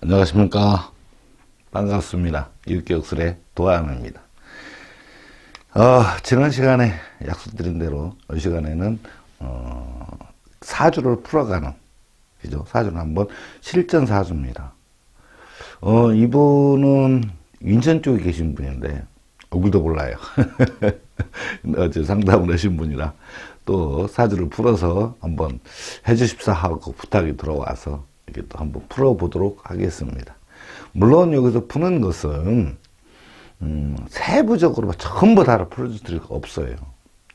안녕하십니까. 반갑습니다. 육개옥술의 도안입니다. 지난 시간에 약속드린 대로 이 시간에는 사주를 풀어가는, 그죠? 사주는 한번 실전 사주입니다. 이분은 인천 쪽에 계신 분인데 얼굴도 몰라요. 어제 상담을 하신 분이라 또 사주를 풀어서 한번 해주십사 하고 부탁이 들어와서 이렇게 또 한번 풀어보도록 하겠습니다. 물론 여기서 푸는 것은 세부적으로 전부 다 풀어줄 필요가 없어요.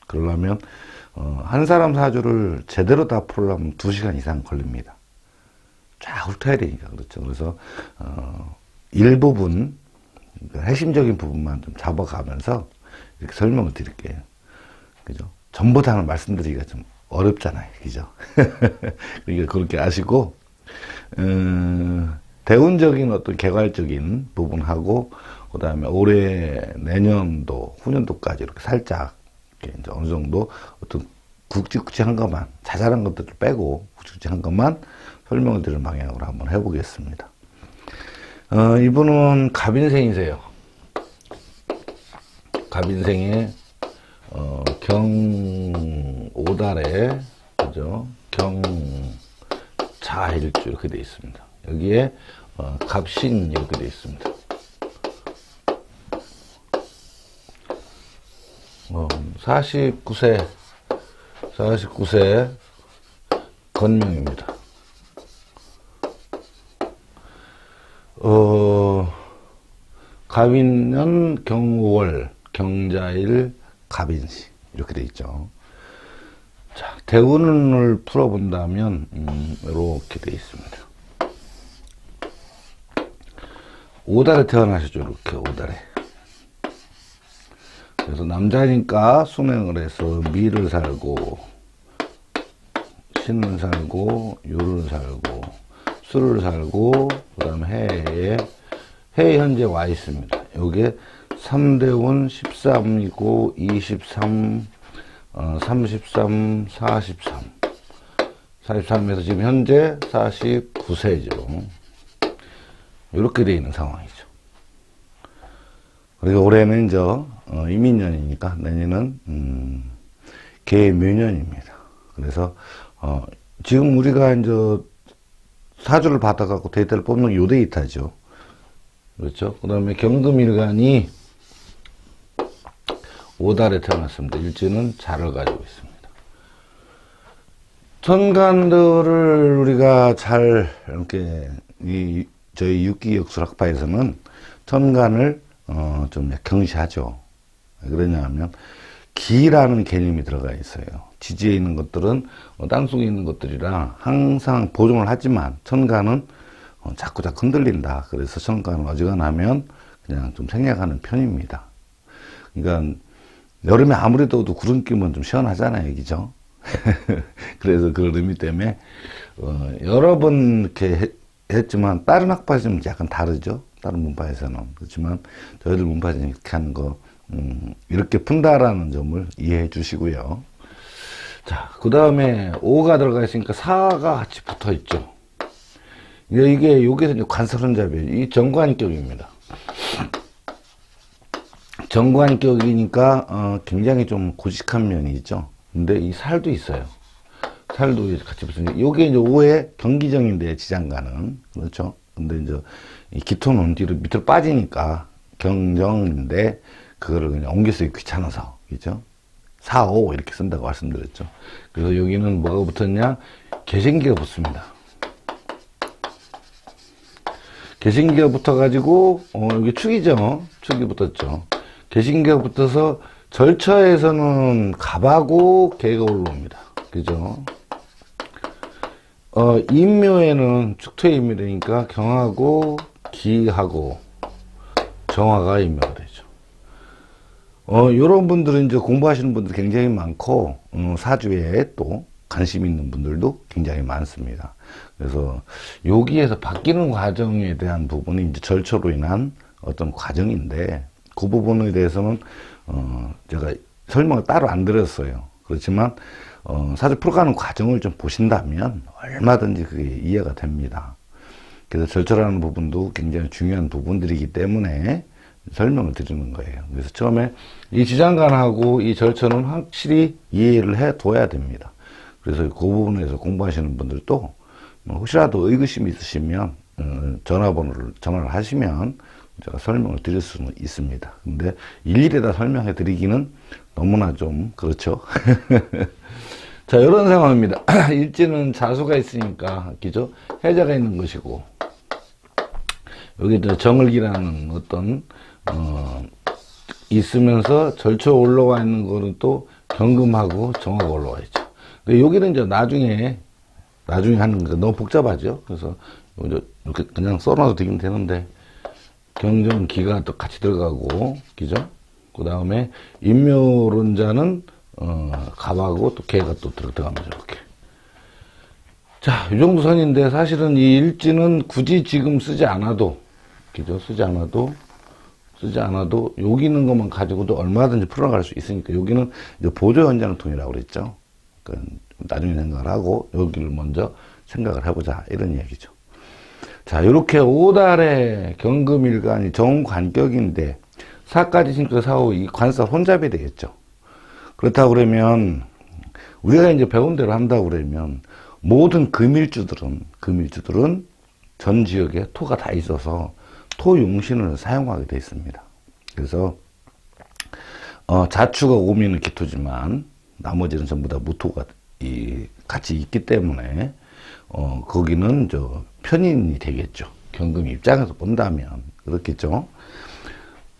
그러려면 한 사람 사주를 제대로 다 풀려면 2시간 이상 걸립니다. 쫙 훑어야 되니까. 그렇죠. 그래서 일부분, 핵심적인 부분만 좀 잡아가면서 이렇게 설명을 드릴게요. 그죠? 전부 다는 말씀드리기가 좀 어렵잖아요. 그죠? 그러니까 그렇게 아시고, 대운적인 어떤 개괄적인 부분하고, 그 다음에 올해, 내년도, 후년도까지 이렇게 살짝, 이렇게 이제 어느 정도 어떤 굵직굵직한 것만, 자잘한 것들을 빼고, 굵직굵직한 것만 설명을 드리는 방향으로 한번 해보겠습니다. 이분은 갑인생이세요. 갑인생에, 경 5달에, 그죠? 자일주 이렇게 되어 있습니다. 여기에 갑신 이렇게 되어 있습니다. 49세 건명입니다. 갑인년 경월 경자일 갑인시 이렇게 되어 있죠. 자, 대운을 풀어본다면 이렇게 되어 있습니다. 5달에 태어나셨죠. 이렇게 5달에. 그래서 남자니까 순행을 해서 미를 살고 신을 살고 요를 살고 수를 살고 그 다음에 해에 현재 와 있습니다. 요게 3대운 13이고 23 33, 43. 43에서 지금 현재 49세죠. 이렇게 되어 있는 상황이죠. 그리고 올해는 이제 이민년이니까 내년은 개묘년입니다. 그래서 지금 우리가 이제 사주를 받아갖고 데이터를 뽑는 게 요 데이터죠. 그렇죠. 그 다음에 경금일간이 5달에 태어났습니다. 일지는 자를 가지고 있습니다. 천간들을 우리가 잘, 이렇게, 저희 육기역술 학파에서는 천간을, 좀 경시하죠. 왜 그러냐면, 기라는 개념이 들어가 있어요. 지지에 있는 것들은, 땅속에 있는 것들이라 항상 보존을 하지만, 천간은 자꾸 흔들린다. 그래서 천간은 어지간하면 그냥 좀 생략하는 편입니다. 그러니까, 여름에 아무리 더워도 구름 끼면 좀 시원하잖아요, 그죠? 그래서 그런 의미 때문에, 여러 번 이렇게 했지만, 다른 학파에서는 약간 다르죠? 다른 문파에서는. 그렇지만, 저희들 문파에서는 이렇게 하는 거, 이렇게 푼다라는 점을 이해해 주시고요. 자, 그 다음에 5가 들어가 있으니까 4가 같이 붙어 있죠. 이게, 여기서 이제 관사손잡이에요. 이 정관격입니다. 정관격이니까 굉장히 좀 고직한 면이 있죠. 근데 이 살도 있어요. 살도 같이 붙으니까 요게 이제 5의 경기정인데 지장간은 그렇죠. 근데 이제 이 기토는 뒤로 밑으로 빠지니까 경정인데 그거를 그냥 옮겨 쓰기 귀찮아서 그죠. 4, 5 이렇게 쓴다고 말씀드렸죠. 그래서 여기는 뭐가 붙었냐? 개신기가 붙습니다. 개신기가 붙어가지고 여기 축이죠. 축이 붙었죠. 개신기가 붙어서 절처에서는 갑하고 개가 올라옵니다. 그죠? 인묘에는 축토의 인묘되니까 경하고 기하고 정화가 인묘가 되죠. 요런 분들은 이제 공부하시는 분들 굉장히 많고, 사주에 또 관심 있는 분들도 굉장히 많습니다. 그래서 여기에서 바뀌는 과정에 대한 부분이 이제 절처로 인한 어떤 과정인데, 그 부분에 대해서는 제가 설명을 따로 안 드렸어요. 그렇지만 사주 풀어가는 과정을 좀 보신다면 얼마든지 그게 이해가 됩니다. 그래서 절철하는 부분도 굉장히 중요한 부분들이기 때문에 설명을 드리는 거예요. 그래서 처음에 이 지장간하고 이 절처는 확실히 이해를 해 둬야 됩니다. 그래서 그 부분에서 공부하시는 분들도 혹시라도 의구심이 있으시면 전화를 하시면 제가 설명을 드릴 수는 있습니다. 근데 일일이 다 설명해 드리기는 너무나 좀 그렇죠. 자, 이런 상황입니다. 일지는 자수가 있으니까 그죠? 해자가 있는 것이고, 여기 정을기라는 어떤 있으면서 절처 올라와 있는 거는 또 경금하고 정화가 올라와 있죠. 근데 여기는 이제 나중에 하는 거 너무 복잡하죠. 그래서 이렇게 그냥 써놔도 되긴 되는데, 경정기가 또 같이 들어가고, 그죠? 그 다음에 인묘론자는 갑하고 또 개가 또 들어가면서 이렇게. 자, 이 정도 선인데 사실은 이 일지는 굳이 지금 쓰지 않아도, 그죠? 쓰지 않아도 여기 있는 것만 가지고도 얼마든지 풀어갈 수 있으니까 여기는 이제 보조 연장통이라고 그랬죠. 그러니까 나중에 생각을 하고 여기를 먼저 생각을 해보자 이런 얘기죠. 자, 이렇게 5달의 경금일간이 정관격인데 4까지 신고 4호 이 관사 혼잡이 되겠죠. 그렇다고 그러면 우리가 이제 배운 대로 한다고 그러면 모든 금일주들은 전 지역에 토가 다 있어서 토용신을 사용하게 되어 있습니다. 그래서 자축가 오미는 기토지만 나머지는 전부 다 무토가 같이 있기 때문에 거기는 편인이 되겠죠. 경금 입장에서 본다면 그렇겠죠.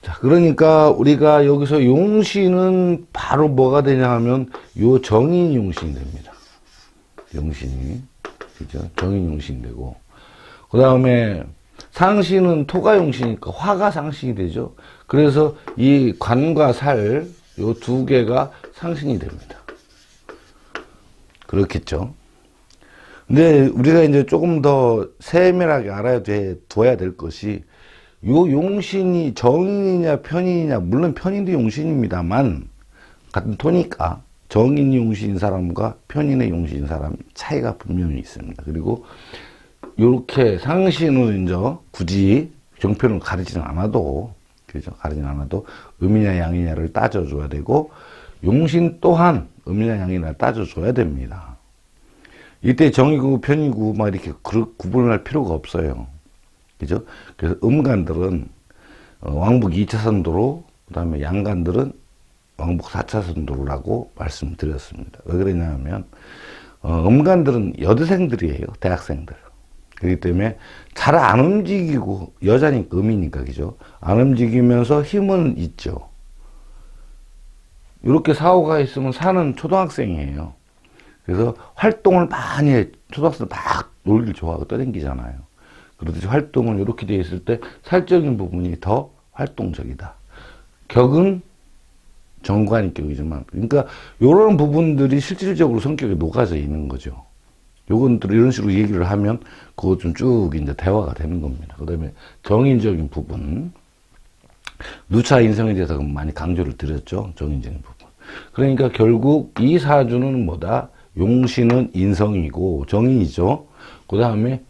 자, 그러니까 우리가 여기서 용신은 바로 뭐가 되냐 하면 요 정인 용신이 됩니다. 용신이 그죠? 정인 용신이 되고, 그 다음에 상신은 토가 용신이니까 화가 상신이 되죠. 그래서 이 관과 살 요 두 개가 상신이 됩니다. 그렇겠죠. 근데 우리가 이제 조금 더 세밀하게 둬야 될 것이, 요 용신이 정인이냐 편인이냐, 물론 편인도 용신입니다만 같은 토니까 정인 용신인 사람과 편인의 용신인 사람 차이가 분명히 있습니다. 그리고 요렇게 상신은 이제 굳이 정편을 가리지는 않아도, 그죠? 가리지는 않아도 음이냐 양이냐를 따져줘야 되고, 용신 또한 음이냐 양이냐 따져줘야 됩니다. 이때 정이고 편이고 막 이렇게 구분할 필요가 없어요. 그죠? 그래서 음간들은 왕복 2차선도로, 그 다음에 양간들은 왕복 4차선도로라고 말씀드렸습니다. 왜 그러냐면 음간들은 여대생들이에요. 대학생들. 그렇기 때문에 잘 안 움직이고, 여자니까 음이니까, 그죠? 안 움직이면서 힘은 있죠. 이렇게 사오가 있으면 사는 초등학생이에요. 그래서 활동을 많이 해. 초등학생들 막 놀기를 좋아하고 떠댕기잖아요. 그렇듯이 활동을 이렇게 되어 있을 때 살적인 부분이 더 활동적이다. 격은 정관이 격이지만, 그러니까 이런 부분들이 실질적으로 성격에 녹아져 있는 거죠. 요건 또 이런 식으로 얘기를 하면 그거 좀 쭉 이제 대화가 되는 겁니다. 그 다음에 정인적인 부분, 누차 인성에 대해서 많이 강조를 드렸죠. 정인적인 부분. 그러니까 결국 이 사주는 뭐다? 용신은 인성이고 정인이죠. 그 다음에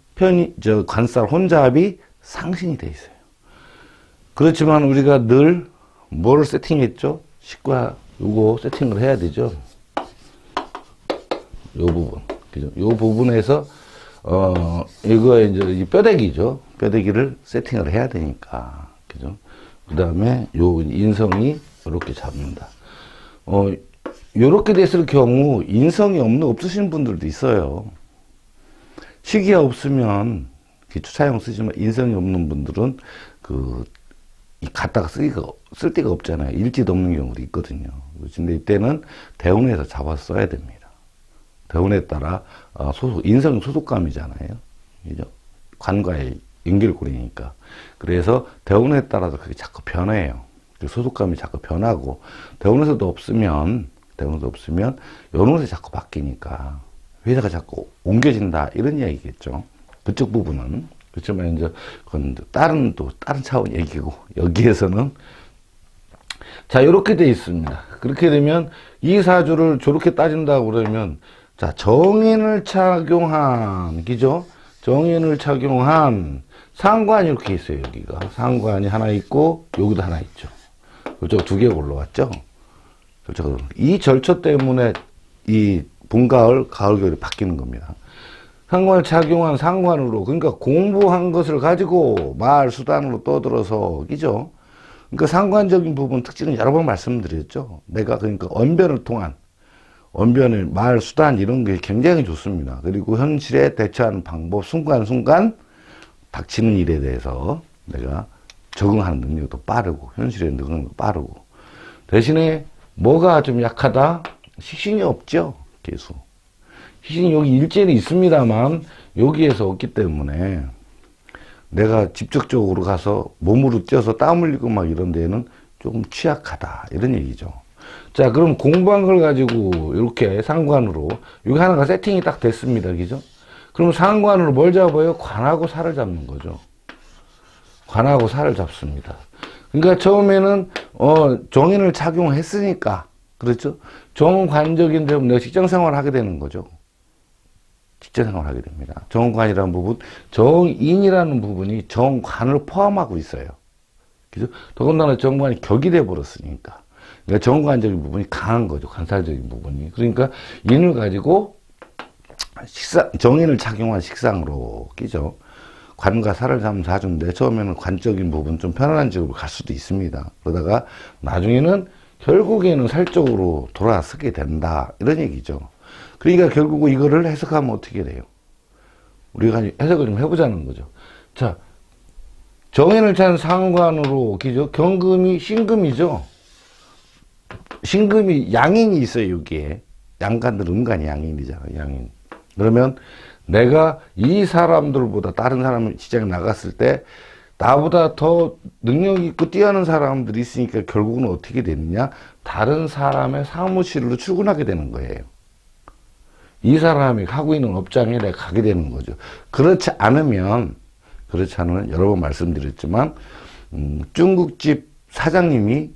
관살 혼잡이 상신이 돼 있어요. 그렇지만 우리가 늘 뭐를 세팅했죠? 식과 요거 세팅을 해야 되죠. 요 부분. 그죠? 요 부분에서, 이거 이제 이 뼈대기죠. 뼈대기를 세팅을 해야 되니까. 그죠? 그 다음에 요 인성이 이렇게 잡는다. 요렇게 됐을 경우 인성이 없으신 분들도 있어요. 시기가 없으면 기초차용 쓰지만 인성이 없는 분들은 갖다가 쓸 데가 없잖아요. 일지도 없는 경우도 있거든요. 근데 이때는 대운에서 잡아 써야 됩니다. 대운에 따라 인성이 소속감이잖아요. 그죠? 관과의 연결고리니까. 그래서 대운에 따라서 그게 자꾸 변해요. 소속감이 자꾸 변하고, 대운에서도 없으면 연운에서 자꾸 바뀌니까 회사가 자꾸 옮겨진다 이런 이야기겠죠. 그쪽 부분은. 그렇지만 이제 그건 다른 차원 얘기고, 여기에서는 자, 이렇게 돼 있습니다. 그렇게 되면 이 사주를 저렇게 따진다고 그러면, 자, 정인을 착용한, 그죠? 정인을 착용한 상관이 이렇게 있어요. 여기가 상관이 하나 있고 여기도 하나 있죠. 이쪽 두 개가 올라왔죠. 이 절처 때문에 이 봄, 가을, 가을, 겨울이 바뀌는 겁니다. 상관을 착용한 상관으로, 그러니까 공부한 것을 가지고 말 수단으로 떠들어서, 그죠? 그러니까 상관적인 부분 특징은 여러 번 말씀드렸죠. 내가 그러니까 언변을 통한, 언변의 말 수단 이런 게 굉장히 좋습니다. 그리고 현실에 대처하는 방법, 순간순간 닥치는 일에 대해서 내가 적응하는 능력도 빠르고, 현실에 능력도 빠르고. 대신에 뭐가 좀 약하다? 식신이 없죠. 계수. 식신이 여기 일제는 있습니다만 여기에서 없기 때문에 내가 직접적으로 가서 몸으로 뛰어서 땀 흘리고 막 이런 데는 조금 취약하다 이런 얘기죠. 자, 그럼 공부한 걸 가지고 이렇게 상관으로 여기 하나가 세팅이 딱 됐습니다. 그죠? 그럼 상관으로 뭘 잡아요? 관하고 살을 잡는 거죠. 관하고 살을 잡습니다. 그러니까 처음에는 정인을 착용했으니까, 그렇죠? 정관적인 데면 내가 직장생활을 하게 되는 거죠. 직장생활을 하게 됩니다. 정관이라는 부분, 정인이라는 부분이 정관을 포함하고 있어요. 그죠? 더군다나 정관이 격이 돼 버렸으니까. 그러니까 정관적인 부분이 강한 거죠. 관살적인 부분이. 그러니까 인을 가지고 정인을 착용한 식상으로 끼죠. 관과 살을 잡는 사주인데 처음에는 관적인 부분 좀 편안한 직업으로 갈 수도 있습니다. 그러다가 나중에는 결국에는 살 쪽으로 돌아서게 된다 이런 얘기죠. 그러니까 결국 이거를 해석하면 어떻게 돼요? 우리가 해석을 좀 해보자는 거죠. 자, 정인을 찬 상관으로 기죠. 경금이 신금이죠. 신금이 양인이 있어요. 여기에 양간들 음간이 양인이잖아요. 양인. 그러면 내가 이 사람들보다 다른 사람 시장에 나갔을 때 나보다 더 능력 있고 뛰어난 사람들이 있으니까 결국은 어떻게 되느냐? 다른 사람의 사무실로 출근하게 되는 거예요. 이 사람이 하고 있는 업장에 내가 가게 되는 거죠. 그렇지 않으면 여러 번 말씀드렸지만 중국집 사장님이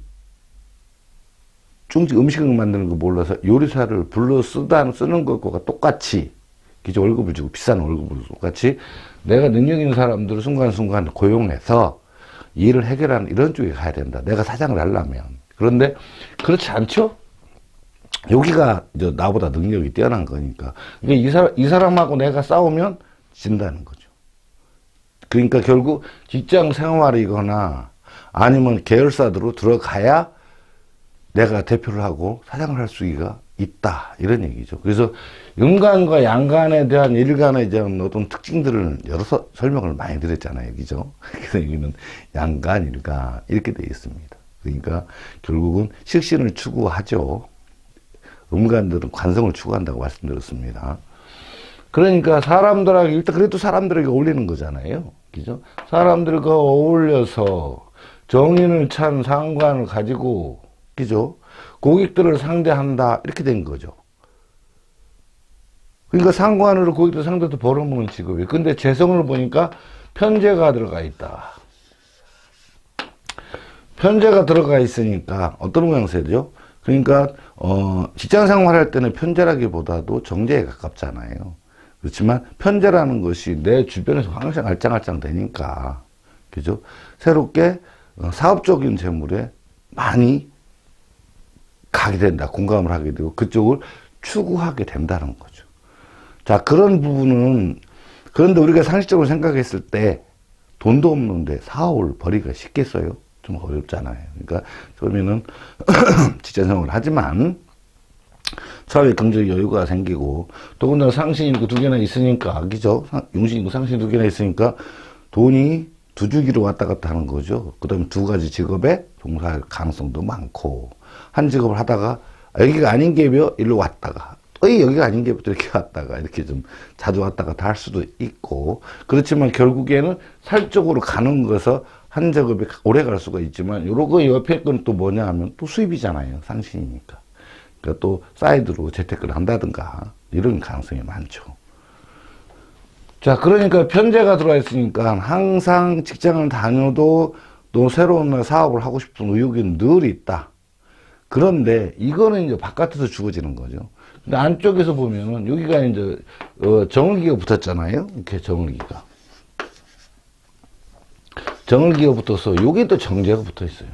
중국집 음식을 만드는 거 몰라서 요리사를 불러 쓰는 것과 똑같이, 그죠? 월급을 주고 비싼 월급을 똑같이 내가 능력 있는 사람들을 순간순간 고용해서 일을 해결하는 이런 쪽에 가야 된다. 내가 사장을 하려면. 그런데 그렇지 않죠? 여기가 이제 나보다 능력이 뛰어난 거니까. 그러니까 이 사람하고 내가 싸우면 진다는 거죠. 그러니까 결국 직장 생활이거나 아니면 계열사들로 들어가야 내가 대표를 하고 사장을 할 수가 있다. 이런 얘기죠. 그래서 음간과 양간에 대한 일간에 대한 어떤 특징들을 여러 설명을 많이 드렸잖아요. 그죠? 그래서 여기는 양간, 일간 이렇게 되어 있습니다. 그러니까 결국은 식신을 추구하죠. 음간들은 관성을 추구한다고 말씀드렸습니다. 그러니까 사람들하고 일단 그래도 사람들에게 어울리는 거잖아요. 그죠? 사람들과 어울려서 정인을 찬 상관을 가지고, 그죠? 고객들을 상대한다. 이렇게 된 거죠. 그러니까 상관으로 고객들 상대도 벌어먹는 직업이에요. 근데 재성을 보니까 편재가 들어가 있다. 편재가 들어가 있으니까 어떤 모양새죠? 되죠? 그러니까 직장 생활할 때는 편재라기보다도 정제에 가깝잖아요. 그렇지만 편재라는 것이 내 주변에서 항상 알짱알짱 되니까, 그죠? 새롭게 사업적인 재물에 많이 가게 된다. 공감을 하게 되고 그쪽을 추구하게 된다는 거죠. 자, 그런 부분은, 그런데 우리가 상식적으로 생각했을 때 돈도 없는데 사업을 벌이기가 쉽겠어요? 좀 어렵잖아요. 그러니까 처음에는 직장생활을 하지만 사회 경제적 여유가 생기고 더군다나 상신이 있고 두 개나 있으니까, 그죠? 용신이 있고 상신이 두 개나 있으니까 돈이 두 주기로 왔다 갔다 하는 거죠. 그 다음에 두 가지 직업에 종사할 가능성도 많고, 한 직업을 하다가 여기가 아닌 게요 일로 왔다가 또 여기가 아닌 게부터 이렇게 왔다가 이렇게 좀 자주 왔다 갔다 할 수도 있고, 그렇지만 결국에는 살 쪽으로 가는 것에서 한 작업이 오래 갈 수가 있지만 요거 옆에 건 또 뭐냐 하면 또 수입이잖아요. 상신이니까. 그러니까 또 사이드로 재테크를 한다든가 이런 가능성이 많죠. 자, 그러니까 편제가 들어와 있으니까 항상 직장을 다녀도 또 새로운 사업을 하고 싶은 의욕이 늘 있다. 그런데 이거는 이제 바깥에서 주어지는 거죠. 근데 안쪽에서 보면은 여기가 이제 정을기가 붙었잖아요. 이렇게 정을기가 붙어서 여기 또 정제가 붙어 있어요.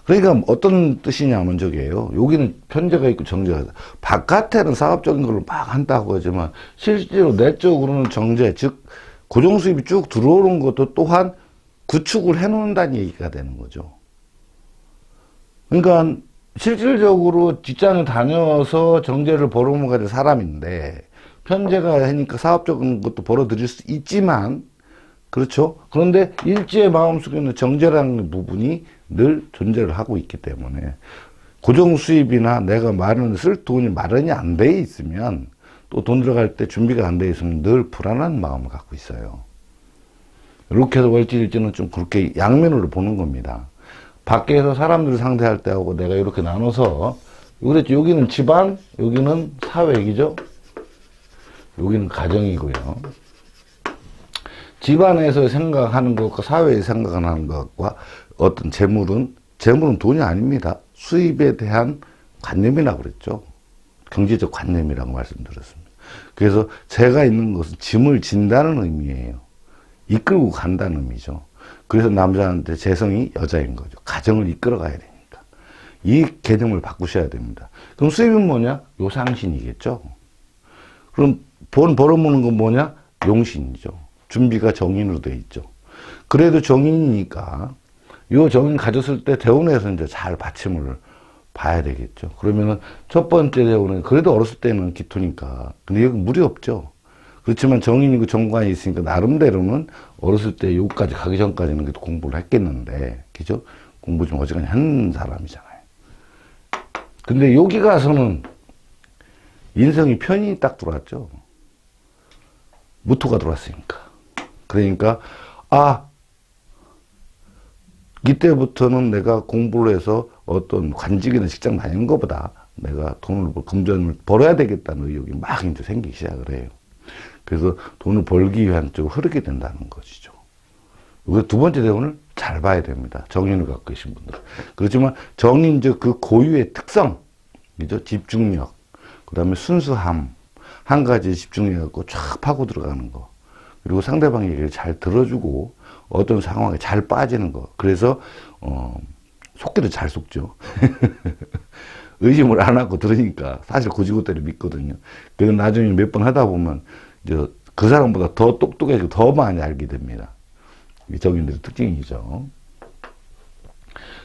그러니까 어떤 뜻이냐면 저게요. 여기는 편제가 있고 정제가 있다. 바깥에는 사업적인 걸로 막 한다고 하지만 실제로 내적으로는 정제, 즉 고정 수입이 쭉 들어오는 것도 또한 구축을 해놓는다는 얘기가 되는 거죠. 그러니까 실질적으로 직장을 다녀서 정제를 벌어먹어야 될 사람인데 편제가 하니까 사업적인 것도 벌어들일 수 있지만 그렇죠. 그런데 일지의 마음속에는 정제라는 부분이 늘 존재를 하고 있기 때문에 고정 수입이나 내가 쓸 돈이 마련이 안 돼 있으면 또 돈 들어갈 때 준비가 안 돼 있으면 늘 불안한 마음을 갖고 있어요. 이렇게 해서 월지일지는 좀 그렇게 양면으로 보는 겁니다. 밖에서 사람들을 상대할 때하고 내가 이렇게 나눠서 그랬죠. 여기는 집안, 여기는 사회이죠. 여기는 가정이고요. 집안에서 생각하는 것과 사회에서 생각하는 것과 어떤 재물은 돈이 아닙니다. 수입에 대한 관념이라고 그랬죠. 경제적 관념이라고 말씀드렸습니다. 그래서 제가 있는 것은 짐을 진다는 의미예요. 이끌고 간다는 의미죠. 그래서 남자한테 재성이 여자인 거죠. 가정을 이끌어 가야 되니까. 이 개념을 바꾸셔야 됩니다. 그럼 수입은 뭐냐? 요상신이겠죠. 그럼 돈 벌어모는 건 뭐냐? 용신이죠. 준비가 정인으로 되어 있죠. 그래도 정인이니까 요 정인 가졌을 때 대운에서 이제 잘 받침을 봐야 되겠죠. 그러면은 첫 번째 대운은 그래도 어렸을 때는 기토니까. 근데 여기 무리 없죠. 그렇지만 정인이고 정관이 있으니까 나름대로는 어렸을 때 여기까지 가기 전까지는 공부를 했겠는데, 그죠? 공부 좀 어지간히 한 사람이잖아요. 근데 여기 가서는 인성이 편이 딱 들어왔죠. 무토가 들어왔으니까. 그러니까 이때부터는 내가 공부를 해서 어떤 관직이나 직장 다니는 것보다 내가 돈을 금전을 벌어야 되겠다는 의욕이 막 이제 생기기 시작을 해요. 그래서 돈을 벌기 위한 쪽으로 흐르게 된다는 것이죠. 두 번째 대운을 잘 봐야 됩니다. 정인을 갖고 계신 분들. 그렇지만 정인 그 고유의 특성, 그죠? 집중력, 그 다음에 순수함, 한 가지에 집중해갖고 쫙 파고 들어가는 거. 그리고 상대방 얘기를 잘 들어주고 어떤 상황에 잘 빠지는 거. 그래서 속기도 잘 속죠. 의심을 안 하고 들으니까 사실 고지고대로 믿거든요. 그래서 나중에 몇 번 하다 보면 이제 그 사람보다 더 똑똑해지고 더 많이 알게 됩니다. 이 정인들의 특징이죠.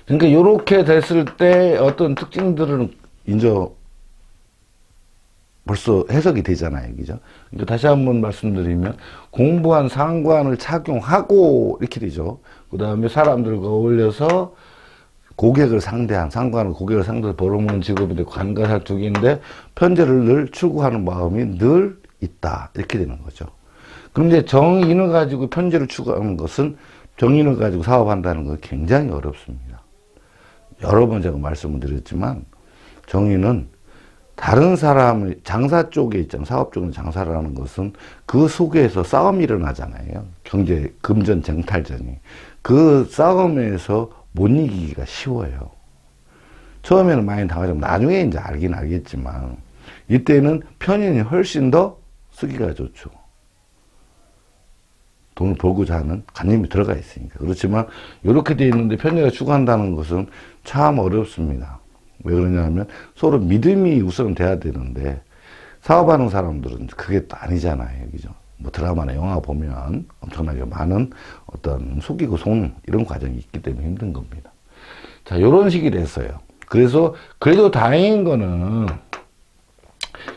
그러니까 이렇게 됐을 때 어떤 특징들은 이제 벌써 해석이 되잖아요. 그죠? 그러니까 다시 한번 말씀드리면 공부한 상관을 착용하고 이렇게 되죠. 그 다음에 사람들과 어울려서 고객을 상대한 상관을 고객을 상대로 벌어먹는 직업인데 관가살투기인데 편제를 늘 추구하는 마음이 늘 있다. 이렇게 되는 거죠. 그런데 정인을 가지고 편제를 추구하는 것은 정인을 가지고 사업한다는 건 굉장히 어렵습니다. 여러 번 제가 말씀을 드렸지만 정인은 다른 사람의 장사 쪽에 있잖아요. 사업 쪽에 장사를 하는 것은 그 속에서 싸움이 일어나잖아요. 경제 금전 쟁탈전이. 그 싸움에서 못 이기기가 쉬워요. 처음에는 많이 당하지만 나중에 이제 알긴 알겠지만 이때는 편인이 훨씬 더 쓰기가 좋죠. 돈을 벌고자 하는 관념이 들어가 있으니까. 그렇지만 이렇게 돼 있는데 편제가 추구한다는 것은 참 어렵습니다. 왜 그러냐면 서로 믿음이 우선 돼야 되는데 사업하는 사람들은 그게 또 아니잖아요. 그죠? 뭐 드라마나 영화 보면 엄청나게 많은 어떤 속이고 속는 이런 과정이 있기 때문에 힘든 겁니다. 자, 이런 식이 됐어요. 그래서 그래도 다행인 거는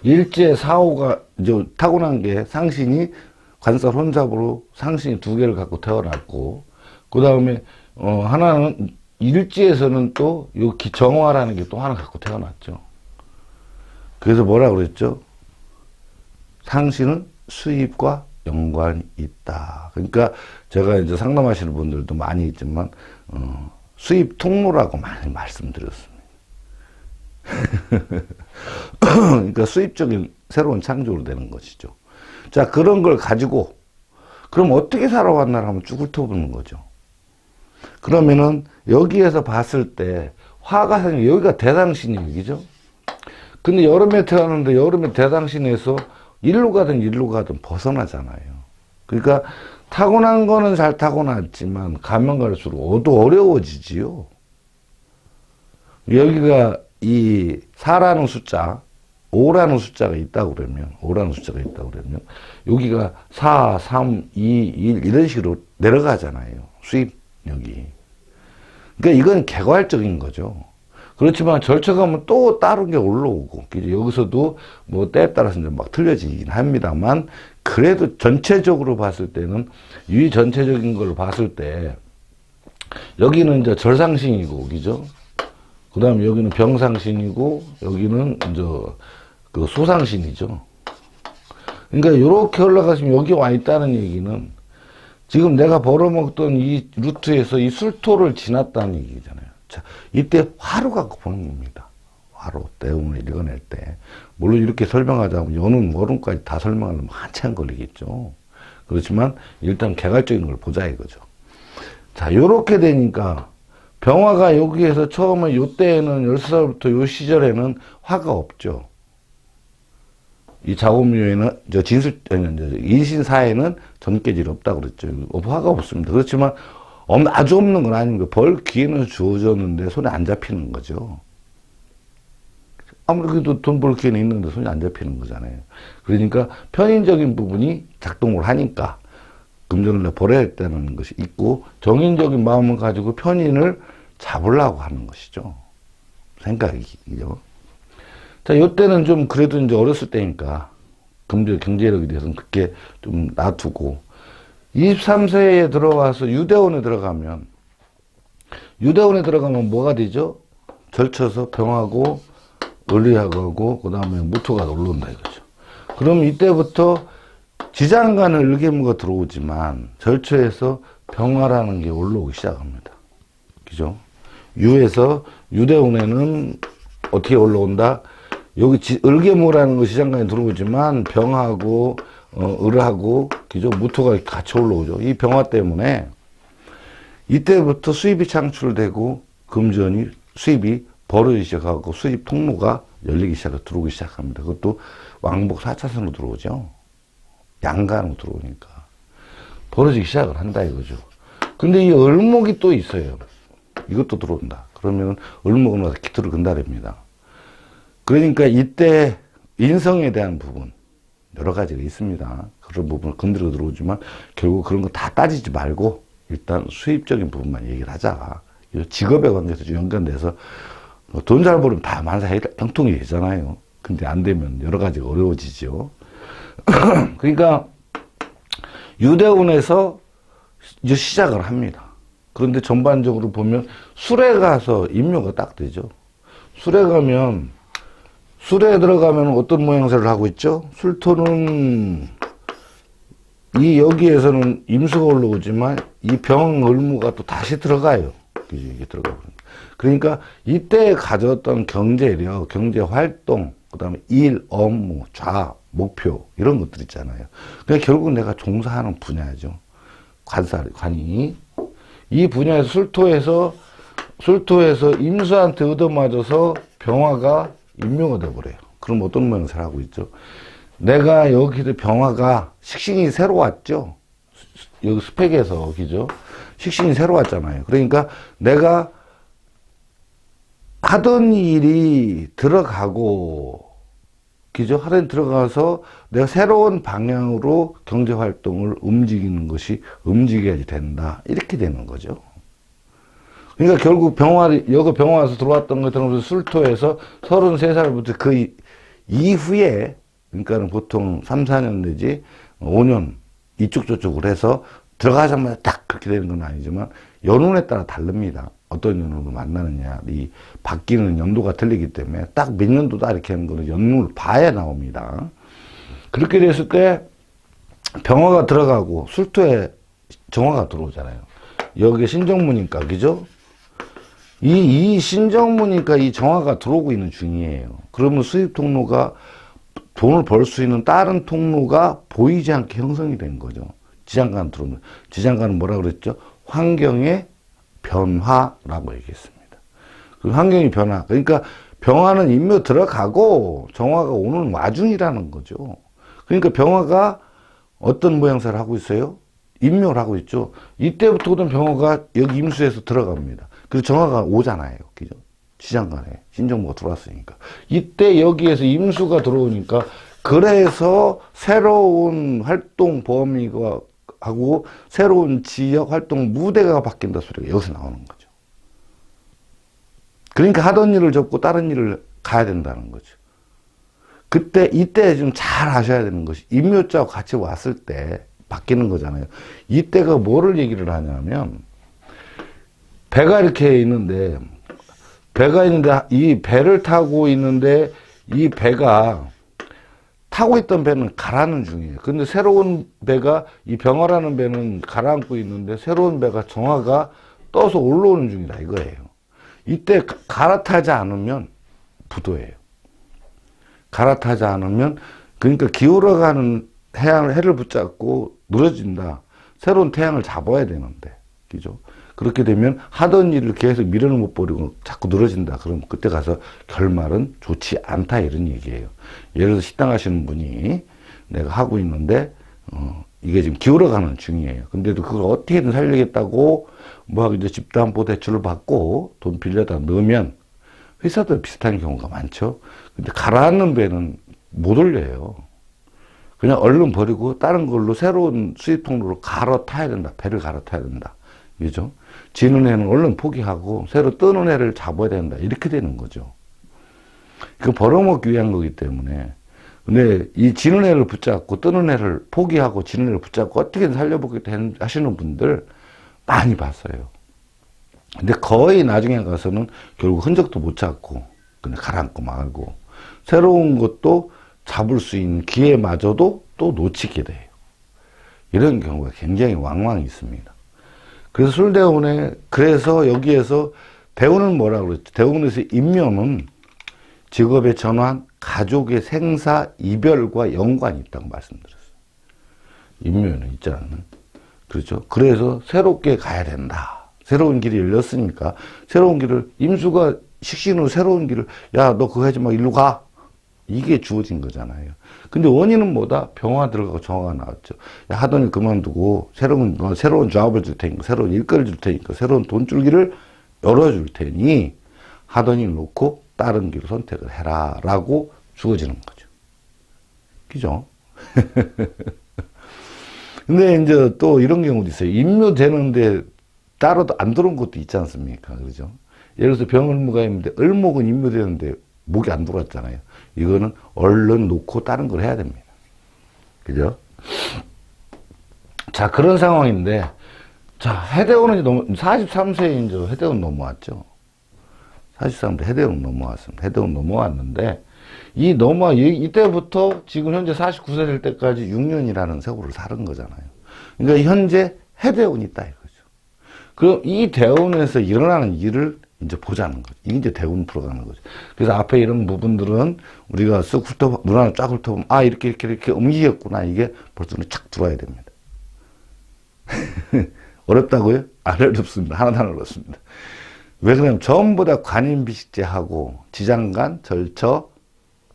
일제 사오가 이제 타고난 게 상신이 관살 혼잡으로 상신이 2개를 갖고 태어났고 그 다음에 하나는 일지에서는 또 요 정화라는 게 또 하나 갖고 태어났죠. 그래서 뭐라 그랬죠? 상신은 수입과 연관이 있다. 그러니까 제가 이제 상담하시는 분들도 많이 있지만 수입 통로라고 많이 말씀드렸습니다. 그러니까 수입적인 새로운 창조로 되는 것이죠. 자, 그런 걸 가지고 그럼 어떻게 살아왔나를 한번 쭉 훑어보는 거죠. 그러면은 여기에서 봤을 때 화가 생겨 여기가 대상신이 여기죠. 근데 여름에 태어났는데 여름에 대당신에서 일로 가든 벗어나잖아요. 그러니까 타고난 거는 잘 타고났지만 가면 갈수록 또 어려워지지요. 여기가 이 4라는 숫자, 5라는 숫자가 있다고 그러면 여기가 4, 3, 2, 1 이런 식으로 내려가잖아요. 수입력이. 그러니까 이건 개괄적인 거죠. 그렇지만 절쳐가면 또 다른 게 올라오고, 여기서도 뭐 때에 따라서 막 틀려지긴 합니다만, 그래도 전체적으로 봤을 때는, 이 전체적인 걸 봤을 때, 여기는 이제 절상신이고, 그죠? 그 다음에 여기는 병상신이고, 여기는 이제 그 소상신이죠. 그러니까 이렇게 올라가시면 여기 와 있다는 얘기는, 지금 내가 벌어먹던 이 루트에서 이 술토를 지났다는 얘기잖아요. 자, 이때 화로 갖고 보는 겁니다. 화로, 대운을 읽어낼 때. 물론 이렇게 설명하자면 연운, 월운까지 다 설명하려면 한참 걸리겠죠. 그렇지만 일단 개괄적인 걸 보자 이거죠. 자, 요렇게 되니까 병화가 여기에서 처음에 요때에는 10살부터 요 시절에는 화가 없죠. 이 자고묘에는 인신사에는 전개질이 없다고 그랬죠. 화가 없습니다. 그렇지만 아주 없는 건 아닙니다. 벌 기회는 주어졌는데 손에 안 잡히는 거죠. 아무래도 돈 벌 기회는 있는데 손이 안 잡히는 거잖아요. 그러니까 편인적인 부분이 작동을 하니까 금전을 벌어야 된다는 것이 있고, 정인적인 마음을 가지고 편인을 잡으려고 하는 것이죠. 생각이죠. 자, 요때는 좀 그래도 이제 어렸을 때니까 경제력에 대해서는 그렇게 좀 놔두고, 23세에 들어와서 유대원에 들어가면 뭐가 되죠? 절쳐서 병하고 을리하고 그 다음에 무토가 올라온다 이거죠. 그럼 이때부터 지장간을 을개무가 들어오지만 절처에서 병화라는 게 올라오기 시작합니다. 그죠? 유에서 유대운에는 어떻게 올라온다? 여기 을개무라는 거 지장간에 들어오지만 병하고 을하고 그죠? 무토가 같이 올라오죠. 이 병화 때문에 이때부터 수입이 창출되고 금전이 수입이 벌어지기 시작하고 수입 통로가 열리기 시작하고 들어오기 시작합니다. 그것도 왕복 4차선으로 들어오죠. 양간으로 들어오니까 벌어지기 시작을 한다 이거죠. 근데 이 을목이 또 있어요. 이것도 들어온다. 그러면 을목은 와서 기토를 근달입니다. 그러니까 이때 인성에 대한 부분 여러 가지가 있습니다. 그런 부분을 건드려 들어오지만 결국 그런 거 다 따지지 말고 일단 수입적인 부분만 얘기를 하자. 직업에 관계해서 연관돼서 돈 잘 벌으면 다 만사 형통이 되잖아요. 근데 안 되면 여러 가지가 어려워지죠. 그러니까 유대운에서 이제 시작을 합니다. 그런데 전반적으로 보면 술에 가서 임묘가 딱 되죠. 술에 들어가면 어떤 모양새를 하고 있죠? 술토는 여기에서는 임수가 올라오지만 이 병을무가 또 다시 들어가요. 이게 들어가고. 그러니까 이때 가졌던 경제력, 경제활동, 그 다음에 일, 업무, 좌, 목표, 이런 것들 있잖아요. 그러니까 결국 내가 종사하는 분야죠. 관이. 이 분야에서 술토에서 임수한테 얻어맞아서 병화가 임묘가 되어버려요. 그럼 어떤 모양새를 하고 있죠? 내가 여기도 병화가 식신이 새로 왔죠? 여기 스펙에서, 그죠? 식신이 새로 왔잖아요. 그러니까 내가 하던 일이 들어가고, 그죠? 하던 들어가서 내가 새로운 방향으로 경제활동을 움직이는 것이 움직여야지 된다. 이렇게 되는 거죠. 그러니까 결국 여기 병화 와서 들어왔던 것처럼 술토에서 33살부터 그 이후에, 그러니까는 보통 3, 4년 내지 5년 이쪽 저쪽으로 해서 들어가자마자 딱 그렇게 되는 건 아니지만 연운에 따라 다릅니다. 어떤 연운으로 만나느냐, 이 바뀌는 연도가 틀리기 때문에 딱 몇 년도다 이렇게 하는 거는 연운을 봐야 나옵니다. 그렇게 됐을 때 병화가 들어가고 술토에 정화가 들어오잖아요. 여기에 신정무니까, 그죠? 이 신정무니까 이 정화가 들어오고 있는 중이에요. 그러면 수입 통로가 돈을 벌 수 있는 다른 통로가 보이지 않게 형성이 된 거죠. 지장간 들어오면. 지장간은 뭐라 그랬죠? 환경의 변화라고 얘기했습니다. 그 환경의 변화. 그러니까 병화는 인묘 들어가고 정화가 오는 와중이라는 거죠. 그러니까 병화가 어떤 모양새를 하고 있어요? 인묘를 하고 있죠. 이때부터는 병화가 여기 임수에서 들어갑니다. 그리고 정화가 오잖아요. 그죠? 시장간에 신정보가 들어왔으니까. 이때 여기에서 임수가 들어오니까 그래서 새로운 활동 범위가 하고 새로운 지역 활동 무대가 바뀐다 소리가 여기서 나오는 거죠. 그러니까 하던 일을 접고 다른 일을 가야 된다는 거죠. 이때 좀 잘 아셔야 되는 것이 임묘자와 같이 왔을 때 바뀌는 거잖아요. 이때가 뭐를 얘기를 하냐면 배가 이렇게 있는데 이 배를 타고 있는데 이 배가 타고 있던 배는 가라앉는 중이에요. 근데 새로운 배가 이 병화라는 배는 가라앉고 있는데 새로운 배가 정화가 떠서 올라오는 중이다 이거예요. 이때 갈아타지 않으면 부도예요. 갈아타지 않으면 그러니까 기울어가는 해를 붙잡고 늘어진다. 새로운 태양을 잡아야 되는데 그죠? 그렇게 되면 하던 일을 계속 미련을 못 버리고 자꾸 늘어진다. 그럼 그때 가서 결말은 좋지 않다 이런 얘기예요. 예를 들어서 식당 하시는 분이 내가 하고 있는데 이게 지금 기울어가는 중이에요. 근데도 그걸 어떻게든 살리겠다고 뭐 이제 집담보 대출을 받고 돈 빌려다 넣으면 회사도 비슷한 경우가 많죠. 근데 가라앉는 배는 못 올려요. 그냥 얼른 버리고 다른 걸로 새로운 수입 통로로 갈아타야 된다. 배를 갈아타야 된다. 그죠? 지는 해는 얼른 포기하고 새로 뜨는 해를 잡아야 된다. 이렇게 되는 거죠. 그 벌어먹기 위한 거기 때문에. 근데 이 지는 해를 붙잡고 뜨는 해를 포기하고 지는 해를 붙잡고 어떻게든 살려보겠다 하시는 분들 많이 봤어요. 근데 거의 나중에 가서는 결국 흔적도 못 찾고 그냥 가라앉고 말고 새로운 것도 잡을 수 있는 기회마저도 또 놓치게 돼요. 이런 경우가 굉장히 왕왕 있습니다. 그래서 술대운에 그래서 여기에서 대운은 뭐라고 그랬죠? 대운에서 인묘는 직업의 전환, 가족의 생사, 이별과 연관이 있다고 말씀드렸어요. 인묘는 있잖아요. 그렇죠? 그래서 새롭게 가야 된다. 새로운 길이 열렸으니까 새로운 길을 임수가 식신으로 새로운 길을 야 너 그거 하지 마 일로 가. 이게 주어진 거잖아요. 근데 원인은 뭐다? 병화 들어가고 정화가 나왔죠. 야, 하더니 그만두고 새로운 조합을 줄 테니까 새로운 일거리를 줄 테니까 새로운 돈줄기를 열어줄 테니 하더니 놓고 다른 길을 선택을 해라 라고 주어지는 거죠. 그죠? 근데 이제 또 이런 경우도 있어요. 임묘되는데 따로 안 들어온 것도 있지 않습니까? 그죠? 예를 들어서 병을무가 있는데 을목은 임묘되는데 목이 안 들어왔잖아요. 이거는 얼른 놓고 다른 걸 해야 됩니다. 그죠? 자, 그런 상황인데, 자, 해대운은 43세에 이제 해대운 넘어왔죠. 43세 해대운 넘어왔습니다. 해대운 넘어왔는데, 이때부터 지금 현재 49세 될 때까지 6년이라는 세월을 사는 거잖아요. 그러니까 현재 해대운이 있다 이거죠. 그럼 이 대운에서 일어나는 일을 이제 보자는 거죠. 이게 이제 대운 풀어가는 거죠. 그래서 앞에 이런 부분들은 우리가 쓱 눈 하나 쫙 훑어보면, 아, 이렇게 움직였구나. 이게 벌써 착 들어와야 됩니다. 어렵다고요? 안 어렵습니다. 하나도 안 어렵습니다. 왜 그러냐면 전부 다 관인비식제하고 지장간, 절처,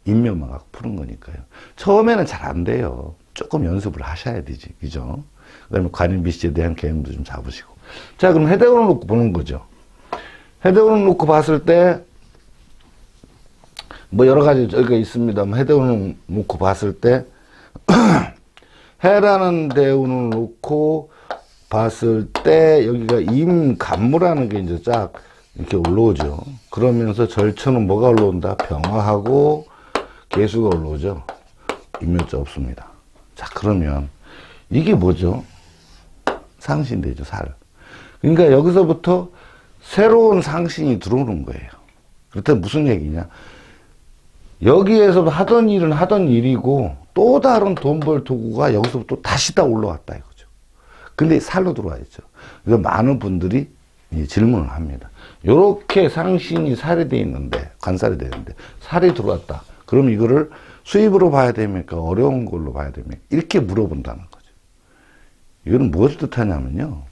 인묘만 갖고 푸는 거니까요. 처음에는 잘 안 돼요. 조금 연습을 하셔야 되지. 그죠? 그 다음에 관인비식제에 대한 개념도 좀 잡으시고. 자, 그럼 해대운을 놓고 보는 거죠. 해대운을 놓고 봤을 때, 뭐 여러 가지 저기가 있습니다만, 해대운을 놓고 봤을 때, 해라는 대운을 놓고 봤을 때, 여기가 임간무라는 게 이제 쫙 이렇게 올라오죠. 그러면서 절처는 뭐가 올라온다? 병화하고 개수가 올라오죠. 임묘자 없습니다. 자, 그러면 이게 뭐죠? 상신되죠, 살. 그러니까 여기서부터 새로운 상신이 들어오는 거예요. 그렇다면 무슨 얘기냐? 여기에서 하던 일은 하던 일이고 또 다른 돈 벌 도구가 여기서부터 다시 다 올라왔다 이거죠. 근데 살로 들어와야죠. 그래서 많은 분들이 질문을 합니다. 이렇게 상신이 살이 돼 있는데, 관살이 되는데 살이 들어왔다. 그럼 이거를 수입으로 봐야 됩니까? 어려운 걸로 봐야 됩니까? 이렇게 물어본다는 거죠. 이거는 무엇을 뜻하냐면요.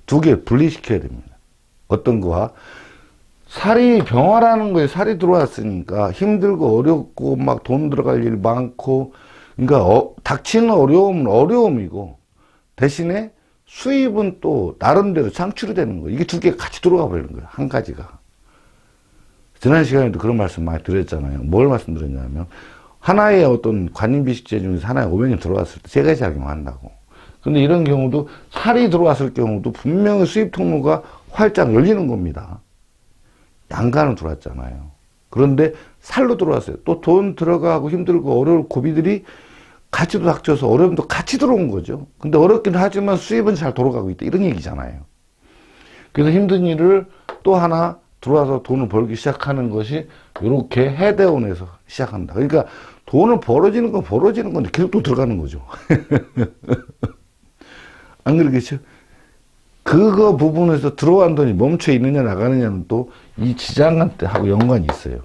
두 개 분리시켜야 됩니다. 어떤 거와 살이 병화라는 거에 살이 들어왔으니까 힘들고 어렵고 막 돈 들어갈 일 많고, 그러니까 닥치는 어려움은 어려움이고 대신에 수입은 또 나름대로 창출이 되는 거예요. 이게 두 개가 같이 들어가 버리는 거예요. 한 가지가. 지난 시간에도 그런 말씀 많이 드렸잖아요. 뭘 말씀드렸냐면 하나의 어떤 관임비식재 중에서 하나의 오명이 들어왔을 때 세 가지 작용한다고. 근데 이런 경우도 살이 들어왔을 경우도 분명히 수입 통로가 활짝 열리는 겁니다. 양간은 들어왔잖아요. 그런데 살로 들어왔어요. 또 돈 들어가고 힘들고 어려울 고비들이 같이 닥쳐서 어려움도 같이 들어온 거죠. 근데 어렵긴 하지만 수입은 잘 돌아가고 있다. 이런 얘기잖아요. 그래서 힘든 일을 또 하나 들어와서 돈을 벌기 시작하는 것이 이렇게 해대원에서 시작한다. 그러니까 돈을 벌어지는 건 벌어지는 건데 계속 또 들어가는 거죠. 안 그러겠죠? 그거 부분에서 들어간 돈이 멈춰 있느냐 나가느냐는 또 이 지장간하고 연관이 있어요.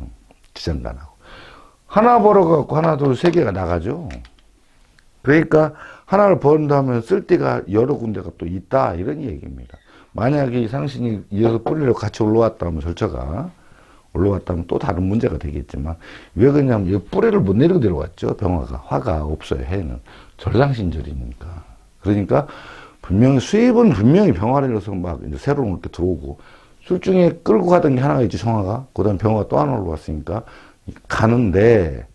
지장간하고. 하나 벌어갖고 하나, 둘, 세 개가 나가죠. 그러니까 하나를 번다면 쓸 데가 여러 군데가 또 있다. 이런 얘기입니다. 만약에 이 상신이 이어서 뿌리로 같이 올라왔다면 절차가 올라왔다면 또 다른 문제가 되겠지만 왜 그러냐면 이 뿌리를 못 내리고 내려왔죠. 병화가. 화가 없어요. 해는. 절상신절이니까. 그러니까 분명히 수입은 분명히 병화를 잃어서 막 이제 새로 이렇게 들어오고 술중에 끌고 가던 게 하나가 있지, 정화가. 그 다음 병화가 또 하나 올라왔으니까 가는데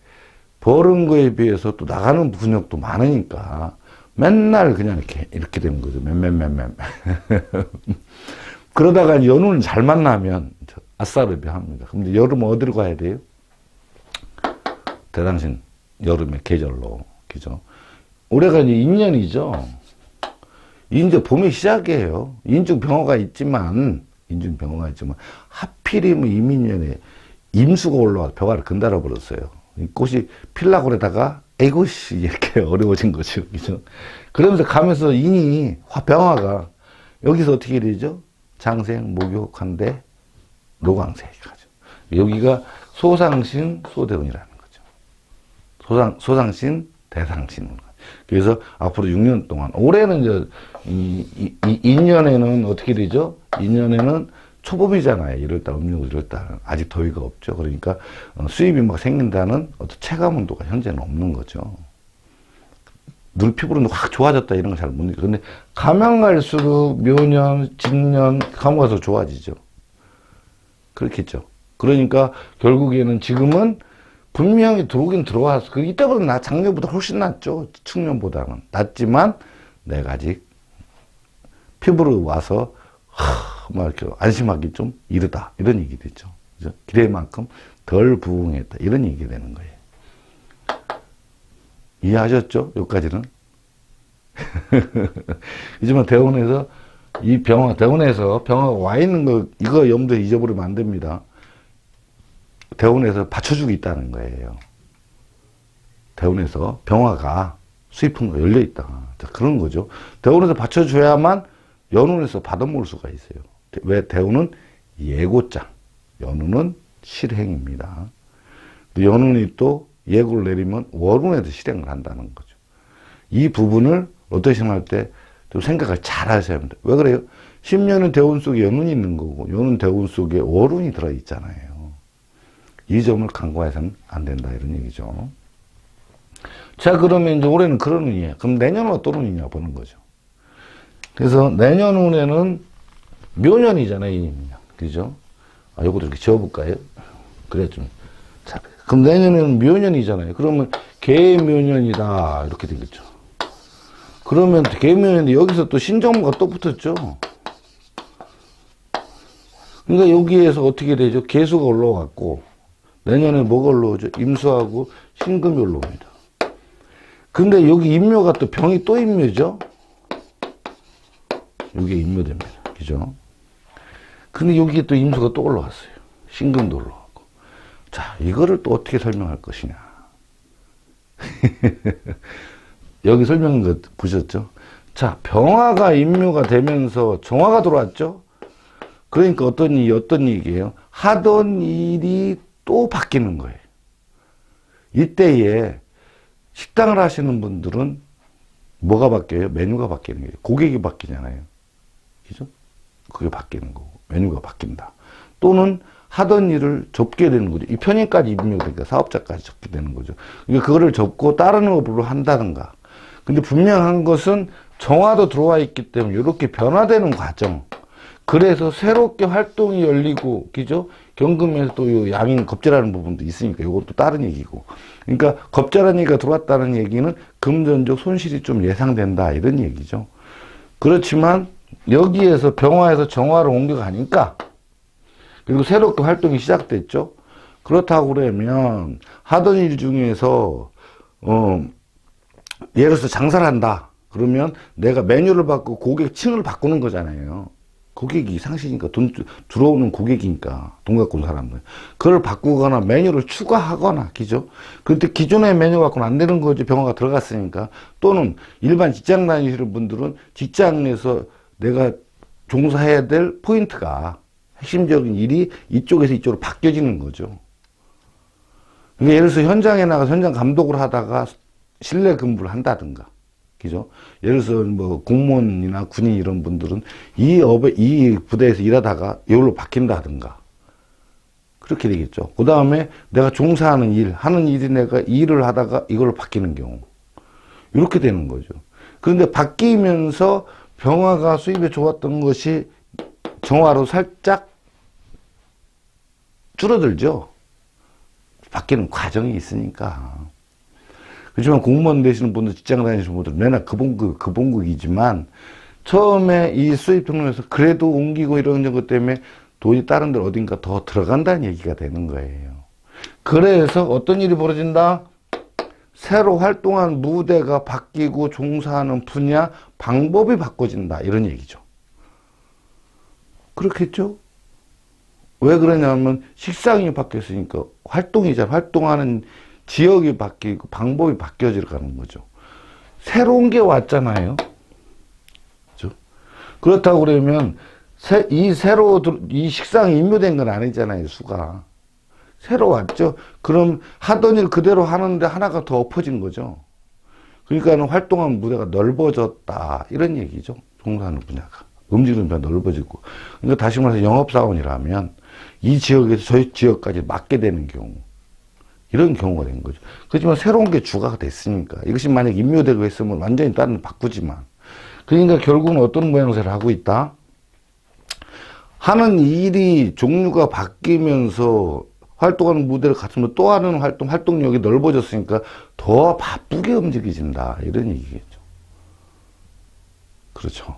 버는 거에 비해서 또 나가는 분역도 많으니까 맨날 그냥 이렇게 되는 거죠. 맨. 그러다가 연운은 잘 만나면 아싸르비 합니다. 근데 여름은 어디로 가야 돼요? 대당신 여름의 계절로. 그죠? 올해가 이제 인년이죠. 이제 봄이 시작이에요. 인중병화가 있지만 하필이면 이민년에 임수가 올라와서 병화를 건달아 버렸어요. 꽃이 필라고 그러다가 에이고씨 이렇게 어려워진 거죠. 그죠? 그러면서 가면서 인이 병화가 여기서 어떻게 되죠? 장생, 목욕한데 노광생이 가죠. 여기가 소상신, 소대운이라는 거죠. 소상신, 대상신. 그래서 앞으로 6년 동안, 올해는 이제, 인년에는 어떻게 되죠? 인년에는 초봄이잖아요. 1월달, 음력 1월달. 아직 더위가 없죠. 그러니까 수입이 막 생긴다는 어떤 체감 온도가 현재는 없는 거죠. 눈 피부는 확 좋아졌다 이런 걸 잘 못 느껴요. 근데 가면 갈수록 묘년, 진년, 가면 가서 좋아지죠. 그렇겠죠. 그러니까 결국에는 지금은 분명히 들어오긴 들어와서, 이때보다 작년보다 훨씬 낫죠. 측년보다는. 낫지만, 내가 아직 피부로 와서, 막 이렇게 안심하기 좀 이르다. 이런 얘기 되죠. 그죠? 기대만큼 덜 부응했다. 이런 얘기 되는 거예요. 이해하셨죠? 여기까지는? 이지만 대원에서, 대원에서 병화가 와 있는 거, 이거 염두에 잊어버리면 안 됩니다. 대운에서 받쳐주고 있다는 거예요. 대운에서 병화가 수입통로가 열려있다. 자, 그런 거죠. 대운에서 받쳐줘야만 연운에서 받아먹을 수가 있어요. 왜? 대운은 예고장, 연운은 실행입니다. 연운이 또 예고를 내리면 월운에도 실행을 한다는 거죠. 이 부분을 어떻게 생각할 때 좀 생각을 잘 하셔야 합니다. 왜 그래요? 10년은 대운 속에 연운이 있는 거고, 연운 대운 속에 월운이 들어있잖아요. 이 점을 간과해서는 안 된다. 이런 얘기죠. 자, 그러면 이제 올해는 그런 운이에요. 그럼 내년은 어떤 운이냐 보는 거죠. 그래서 내년 운에는 묘년이잖아요. 이민년. 그죠? 요것도 이렇게 지어볼까요? 그래, 좀. 자, 그럼 내년에는 묘년이잖아요. 그러면 개묘년이다. 이렇게 되겠죠. 그러면 개묘년인데 여기서 또 신정무가 또 붙었죠. 그러니까 여기에서 어떻게 되죠? 개수가 올라왔고, 내년에 뭐가 올라오죠? 임수하고 신금이 올라옵니다. 근데 여기 임묘가 또 병이 또 임묘죠? 여기에 임묘됩니다. 그죠? 근데 여기에 또 임수가 또 올라왔어요. 신금도 올라왔고. 자, 이거를 또 어떻게 설명할 것이냐. 여기 설명한 거 보셨죠? 자, 병화가 임묘가 되면서 정화가 들어왔죠? 그러니까 어떤 얘기예요? 하던 일이 또 바뀌는 거예요. 이때에 식당을 하시는 분들은 뭐가 바뀌어요? 메뉴가 바뀌는 거예요. 고객이 바뀌잖아요. 그죠? 그게 바뀌는 거고, 메뉴가 바뀐다. 또는 하던 일을 접게 되는 거죠. 이 편의까지 입력되니까 사업자까지 접게 되는 거죠. 그러니까 그거를 접고 다른 업으로 한다든가. 근데 분명한 것은 정화도 들어와 있기 때문에 이렇게 변화되는 과정. 그래서 새롭게 활동이 열리고, 그죠? 경금에서 또 요 양인 겁재라는 부분도 있으니까 이것도 다른 얘기고. 그러니까 겁재라는 얘기가 들어왔다는 얘기는 금전적 손실이 좀 예상된다 이런 얘기죠. 그렇지만 여기에서 병화에서 정화로 옮겨가니까, 그리고 새롭게 활동이 시작됐죠. 그렇다고 그러면 하던 일 중에서 예를 들어서 장사를 한다. 그러면 내가 메뉴를 바꾸고 고객층을 바꾸는 거잖아요. 고객이 상시니까 돈 들어오는 고객이니까 돈 갖고 온 사람들. 그걸 바꾸거나 메뉴를 추가하거나, 그죠? 그런데 기존의 메뉴 갖고는 안 되는 거죠. 병화가 들어갔으니까. 또는 일반 직장 다니시는 분들은 직장에서 내가 종사해야 될 포인트가 핵심적인 일이 이쪽에서 이쪽으로 바뀌어지는 거죠. 그러니까 예를 들어서 현장에 나가서 현장 감독을 하다가 실내 근무를 한다든가. 그죠? 예를 들어서 뭐 공무원이나 군인 이런 분들은 이 부대에서 일하다가 이걸로 바뀐다든가. 그렇게 되겠죠. 그 다음에 내가 종사하는 일, 하는 일이 내가 일을 하다가 이걸로 바뀌는 경우. 이렇게 되는 거죠. 그런데 바뀌면서 병화가 수입에 좋았던 것이 정화로 살짝 줄어들죠. 바뀌는 과정이 있으니까. 그렇지만 공무원 되시는 분들, 직장 다니시는 분들, 맨날 급봉극이지만, 처음에 이 수입 등록에서 그래도 옮기고 이런 것 때문에 돈이 다른 데 어딘가 더 들어간다는 얘기가 되는 거예요. 그래서 어떤 일이 벌어진다? 새로 활동한 무대가 바뀌고 종사하는 분야, 방법이 바꿔진다. 이런 얘기죠. 그렇겠죠? 왜 그러냐면 식상이 바뀌었으니까 활동하는 지역이 바뀌고 방법이 바뀌어져 가는 거죠. 새로운 게 왔잖아요. 그렇죠? 그렇다고 그러면 이 식상이 임묘된 건 아니잖아요. 수가. 새로 왔죠. 그럼 하던 일 그대로 하는데 하나가 더 엎어진 거죠. 그러니까 활동한 무대가 넓어졌다. 이런 얘기죠. 종사하는 분야가. 움직이는 분야가 넓어지고. 그러니까 다시 말해서 영업사원이라면 이 지역에서 저희 지역까지 맡게 되는 경우. 이런 경우가 된 거죠. 그렇지만 새로운 게 주가가 됐으니까. 이것이 만약 임묘되고 했으면 완전히 다른 데 바꾸지만. 그러니까 결국은 어떤 모양새를 하고 있다? 하는 일이 종류가 바뀌면서 활동하는 무대를 갖추면 또 하는 활동력이 넓어졌으니까 더 바쁘게 움직여진다. 이런 얘기겠죠. 그렇죠.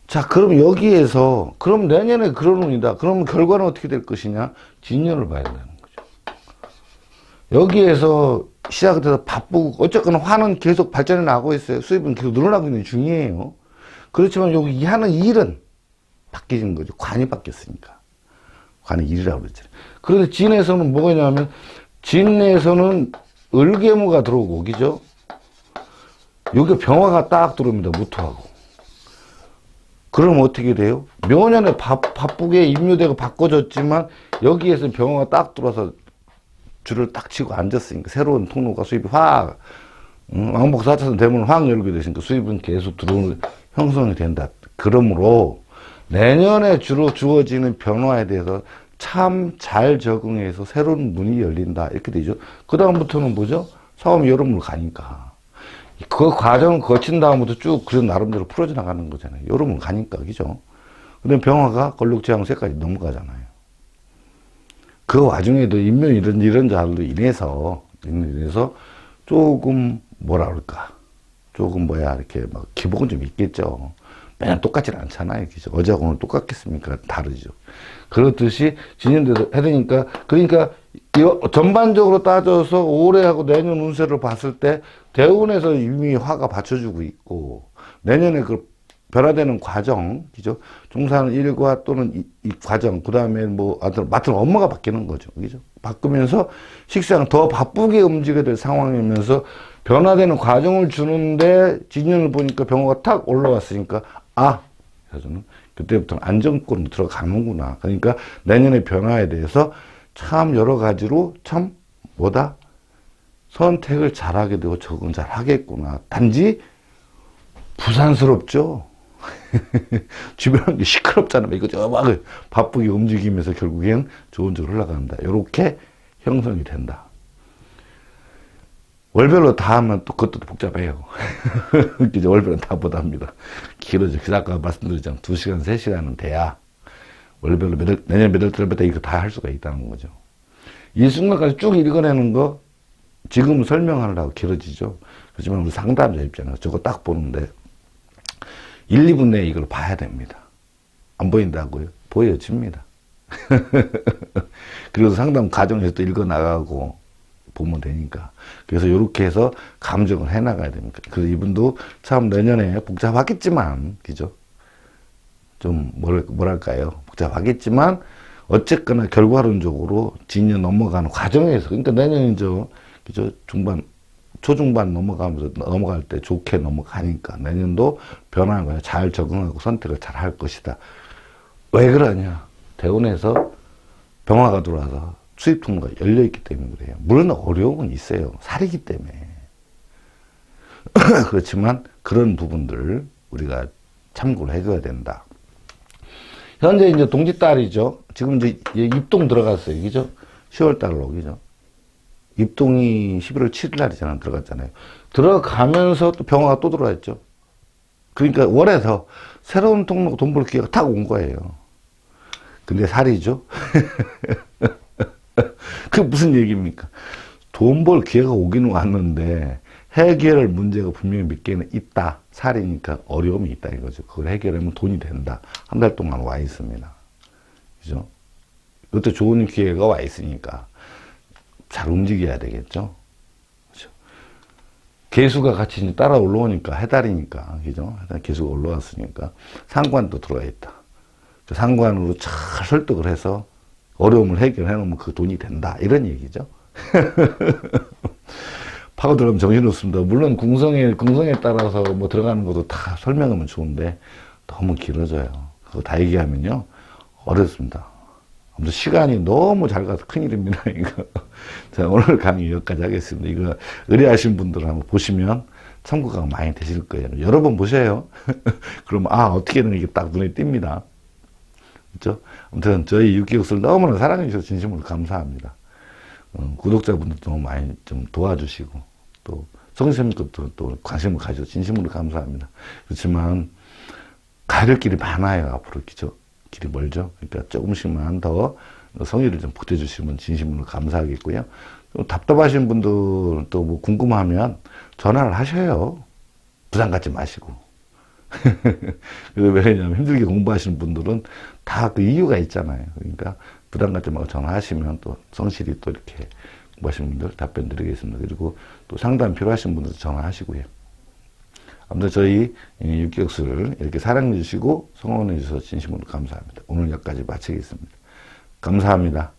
자, 그럼 여기에서, 그럼 내년에 그런 운이다. 그러면 결과는 어떻게 될 것이냐? 진년을 봐야 된다는 거죠. 여기에서 시작돼서 바쁘고, 어쨌거나 화는 계속 발전해 나가고 있어요. 수입은 계속 늘어나고 있는 중이에요. 그렇지만 여기 하는 일은 바뀌는 거죠. 관이 바뀌었으니까. 관이 일이라고 그랬잖아요. 그런데 진에서는 뭐가 있냐면, 진에서는 을개무가 들어오고, 그죠? 여기 병화가 딱 들어옵니다. 무토하고. 그럼 어떻게 돼요? 묘년에 바쁘게 임묘대가 바꿔졌지만, 여기에서 병화가 딱 들어와서 줄을 딱 치고 앉았으니까, 새로운 통로가 수입이 왕복 4차선 대문을 확 열게 되시니까 수입은 계속 들어오는, 형성이 된다. 그러므로, 내년에 주로 주어지는 변화에 대해서 참 잘 적응해서 새로운 문이 열린다. 이렇게 되죠. 그다음부터는 뭐죠? 사업이 여름으로 가니까. 그 과정을 거친 다음부터 쭉 그런 나름대로 풀어져 나가는 거잖아요. 여름으로 가니까, 그죠? 근데 병화가 걸룩지항세까지 넘어가잖아요. 그 와중에도 인면 이런 자들로 인해서 조금 뭐라 그럴까. 조금 이렇게 막 기복은 좀 있겠죠. 맨날 똑같지는 않잖아요. 그죠? 어제하고 오늘 똑같겠습니까? 다르죠. 그렇듯이 진년대도 해야 되니까, 그러니까 전반적으로 따져서 올해하고 내년 운세를 봤을 때 대운에서 이미 화가 받쳐주고 있고, 내년에 그 변화되는 과정, 그죠? 종사하는 일과 또는 이 과정, 그 다음에 맡은 업무가 바뀌는 거죠. 그죠? 바꾸면서 식상 더 바쁘게 움직여야 될 상황이면서 변화되는 과정을 주는데 진년을 보니까 병화가 탁 올라왔으니까, 그래서는 그때부터는 안정권으로 들어가는구나. 그러니까 내년의 변화에 대해서 참 여러 가지로 참 선택을 잘하게 되고 적응 잘 하겠구나. 단지 부산스럽죠. 주변이 시끄럽잖아요. 이거 막 바쁘게 움직이면서 결국엔 좋은 쪽으로 흘러간다. 이렇게 형성이 된다. 월별로 다 하면 또 그것도 복잡해요. 월별은 다 못합니다. 길어져. 그래서 아까 말씀드렸잖아요. 2시간, 3시간은 돼야 월별로 내년 몇 월 달부터 이거 다 할 수가 있다는 거죠. 이 순간까지 쭉 읽어내는 거 지금 설명하려고 길어지죠. 그렇지만 우리 상담자 입장에서 저거 딱 보는데 1, 2분 내에 이걸 봐야 됩니다. 안 보인다고요? 보여집니다. 그래서 상담 과정에서 또 읽어나가고 보면 되니까. 그래서 이렇게 해서 감정을 해나가야 됩니다. 그래서 이분도 참 내년에 복잡하겠지만, 그죠? 좀, 뭐랄까요? 복잡하겠지만, 어쨌거나 결과론적으로 진년 넘어가는 과정에서, 그러니까 내년이죠. 그죠? 초중반 넘어갈 때 좋게 넘어가니까 내년도 변화한 거야. 잘 적응하고 선택을 잘 할 것이다. 왜 그러냐? 대원에서 병화가 들어와서 수입 통로가 열려있기 때문에 그래요. 물론 어려움은 있어요. 살이기 때문에. 그렇지만 그런 부분들 우리가 참고를 해줘야 된다. 현재 이제 동짓달이죠. 지금 이제 입동 들어갔어요. 그죠? 10월달로, 그죠? 입동이 11월 7일 날이잖아요. 들어갔잖아요. 들어가면서 또 병화가 또 들어왔죠. 그러니까 월에서 새로운 통로 돈 벌 기회가 딱 온 거예요. 근데 살이죠. 그게 무슨 얘기입니까? 돈 벌 기회가 오기는 왔는데 해결할 문제가 분명히 몇 개는 있다. 살이니까 어려움이 있다 이거죠. 그걸 해결하면 돈이 된다. 한 달 동안 와 있습니다. 그죠? 이것도 좋은 기회가 와 있으니까 잘 움직여야 되겠죠. 그죠? 개수가 같이 따라 올라오니까 해달이니까 그죠? 개수가 올라왔으니까 상관도 들어와 있다. 상관으로 잘 설득을 해서 어려움을 해결해 놓으면 그 돈이 된다. 이런 얘기죠. 파고 들어가면 정신없습니다. 물론 궁성에 따라서 뭐 들어가는 것도 다 설명하면 좋은데 너무 길어져요. 그거 다 얘기하면요. 어렵습니다. 아무튼 시간이 너무 잘 가서 큰일입니다. 이거. 자, 오늘 강의 여기까지 하겠습니다. 이거 의뢰하신 분들 한번 보시면 참고가 많이 되실 거예요. 여러 번 보셔요. 그러면 어떻게든 이게 딱 눈에 띕니다. 그렇죠? 아무튼 저희 유기역술 너무나 사랑해 주셔서 진심으로 감사합니다. 구독자분들도 너무 많이 좀 도와주시고 또 성심님 것도 또 관심을 가져서 진심으로 감사합니다. 그렇지만 가야 될 길이 많아요. 앞으로 길이 멀죠. 그러니까 조금씩만 더 성의를 좀 보태주시면 진심으로 감사하겠고요. 좀 답답하신 분들 또 뭐 궁금하면 전화를 하셔요. 부담 갖지 마시고. 왜냐면 힘들게 공부하시는 분들은 다 그 이유가 있잖아요. 그러니까 부담 갖지 말고 전화하시면 또 성실히 또 이렇게 공부하시는 분들 답변 드리겠습니다. 그리고 또 상담 필요하신 분들 전화하시고요. 아무튼 저희 육기역술을 이렇게 사랑해 주시고 성원해 주셔서 진심으로 감사합니다. 오늘 여기까지 마치겠습니다. 감사합니다.